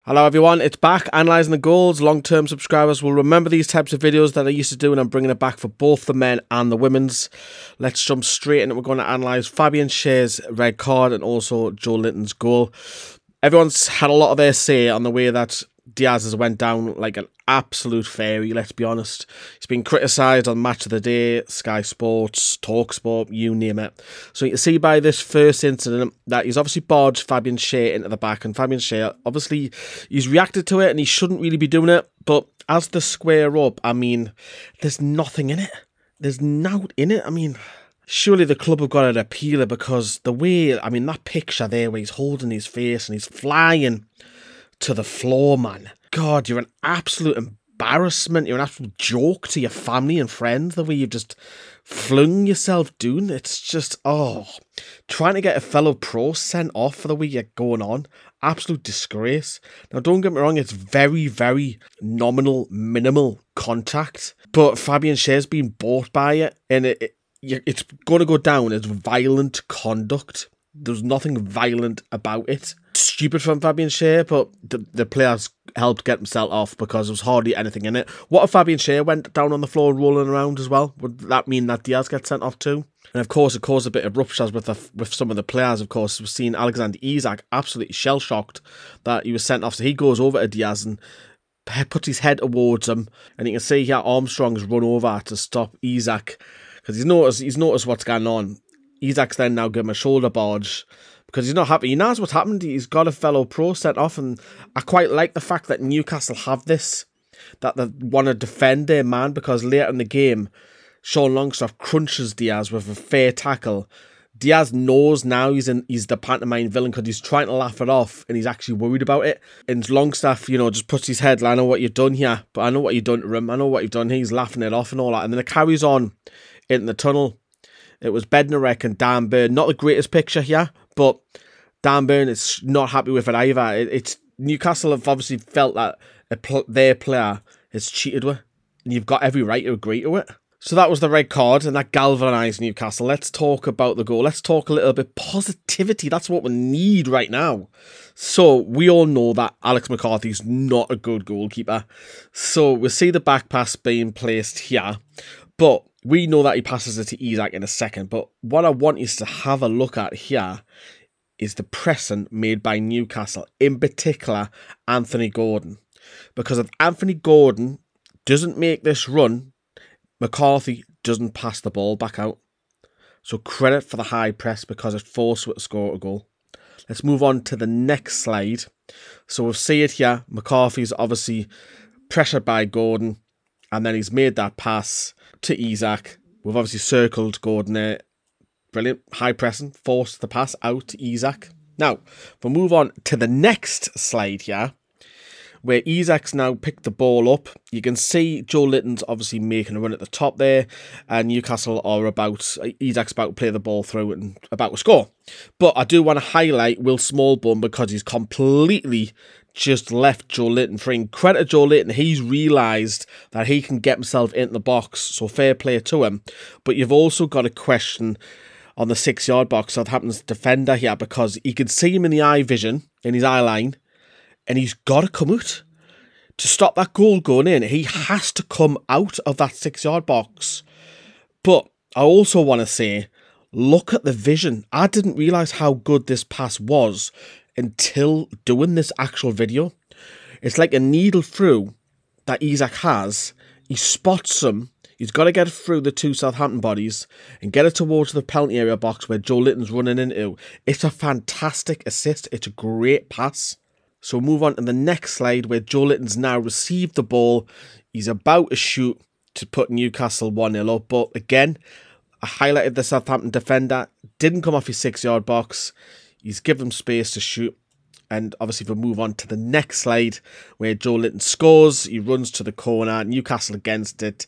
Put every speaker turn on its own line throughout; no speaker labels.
Hello everyone, it's back, analysing the goals. Long-term subscribers will remember these types of videos that I used to do, and I'm bringing it back for both the men and the women's. Let's jump straight in. We're going to analyse Fabian Schär's red card and also Joelinton's goal. Everyone's had a lot of their say on the way that Díaz has went down like an absolute fairy, let's be honest. He's been criticised on Match of the Day, Sky Sports, TalkSport, you name it. So you can see by this first incident that he's obviously barged Fabian Schär into the back, and Fabian Schär, obviously, he's reacted to it and he shouldn't really be doing it, but as the square up, I mean, there's nothing in it. There's nought in it. I mean, surely the club have got to appeal it, because the way, I mean, that picture there where he's holding his face and he's flying to the floor, man. God, you're an absolute embarrassment. You're an absolute joke to your family and friends, the way you've just flung yourself down. It's just, oh, trying to get a fellow pro sent off for the way you're going on. Absolute disgrace. Now, don't get me wrong, it's very, very nominal, minimal contact, but Fabian Schär's been bought by it, and it's going to go down as violent conduct. There's nothing violent about it. Stupid from Fabian Schär, but the players helped get himself off because there was hardly anything in it. What if Fabian Schär went down on the floor rolling around as well? Would that mean that Díaz gets sent off too? And of course, it caused a bit of ruptures with some of the players. Of course, we've seen Alexander Isak absolutely shell-shocked that he was sent off. So he goes over to Díaz and puts his head towards him, and you can see here Armstrong's run over to stop Isak because he's noticed what's going on. Isak's then now giving him a shoulder barge because he's not happy. He knows what's happened. He's got a fellow pro sent off, and I quite like the fact that Newcastle have this, that they want to defend their man, because later in the game, Sean Longstaff crunches Díaz with a fair tackle. Díaz knows now he's the pantomime villain because he's trying to laugh it off and he's actually worried about it. And Longstaff, you know, just puts his head, I know what you've done here, but I know what you've done to him. I know what you've done here. He's laughing it off and all that. And then it carries on into the tunnel. It was Bednarek and Dan Burn. Not the greatest picture here, but Dan Burn is not happy with it either. It's Newcastle have obviously felt that their player has cheated with, and you've got every right to agree to it. So that was the red card, and that galvanised Newcastle. Let's talk about the goal. Let's talk a little bit positivity. That's what we need right now. So we all know that Alex McCarthy's not a good goalkeeper. So we'll see the back pass being placed here, but we know that he passes it to Isak in a second. But what I want is to have a look at here is the pressing made by Newcastle, in particular Anthony Gordon. Because if Anthony Gordon doesn't make this run, McCarthy doesn't pass the ball back out. So credit for the high press, because it forced him to score a goal. Let's move on to the next slide. So we'll see it here. McCarthy's obviously pressured by Gordon, and then he's made that pass to Isak. We've obviously circled Gordon there. Brilliant. High pressing. Forced the pass out to Isak. Now, we'll move on to the next slide here, where Isak's now picked the ball up. You can see Joelinton's obviously making a run at the top there, and Newcastle are Isak's about to play the ball through and about to score. But I do want to highlight Will Smallbone, because he's completely just left Joelinton free. Credit to Joelinton, he's realised that he can get himself into the box, so fair play to him. But you've also got a question on the 6-yard box, Southampton's defender here, because he can see him in the eye vision, in his eye line, and he's got to come out to stop that goal going in. He has to come out of that 6-yard box. But I also want to say, look at the vision. I didn't realise how good this pass was until doing this actual video. It's like a needle through that Isak has. He spots him. He's got to get it through the two Southampton bodies and get it towards the penalty area box where Joelinton's running into. It's a fantastic assist. It's a great pass. So we'll move on to the next slide, where Joelinton's now received the ball. He's about to shoot to put Newcastle 1-0 up. But again, I highlighted the Southampton defender. Didn't come off his 6-yard box. He's given him space to shoot. And obviously we'll move on to the next slide, where Joelinton scores. He runs to the corner. Newcastle against it.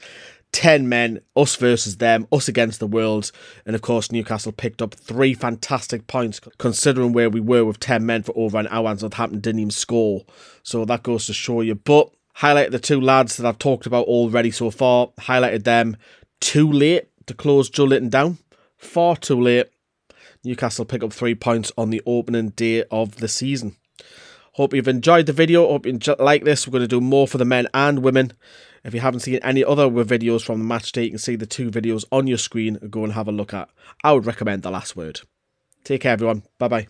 10 men, us versus them, us against the world. And of course, Newcastle picked up 3 fantastic points, considering where we were with 10 men for over an hour, and Southampton didn't even score. So that goes to show you. But highlighted the 2 lads that I've talked about already so far. Highlighted them too late to close Joelinton down. Far too late. Newcastle pick up 3 points on the opening day of the season. Hope you've enjoyed the video. Hope you like this. We're going to do more for the men and women. If you haven't seen any other videos from the match day, you can see the 2 videos on your screen and go and have a look at. I would recommend The Last Word. Take care, everyone. Bye-bye.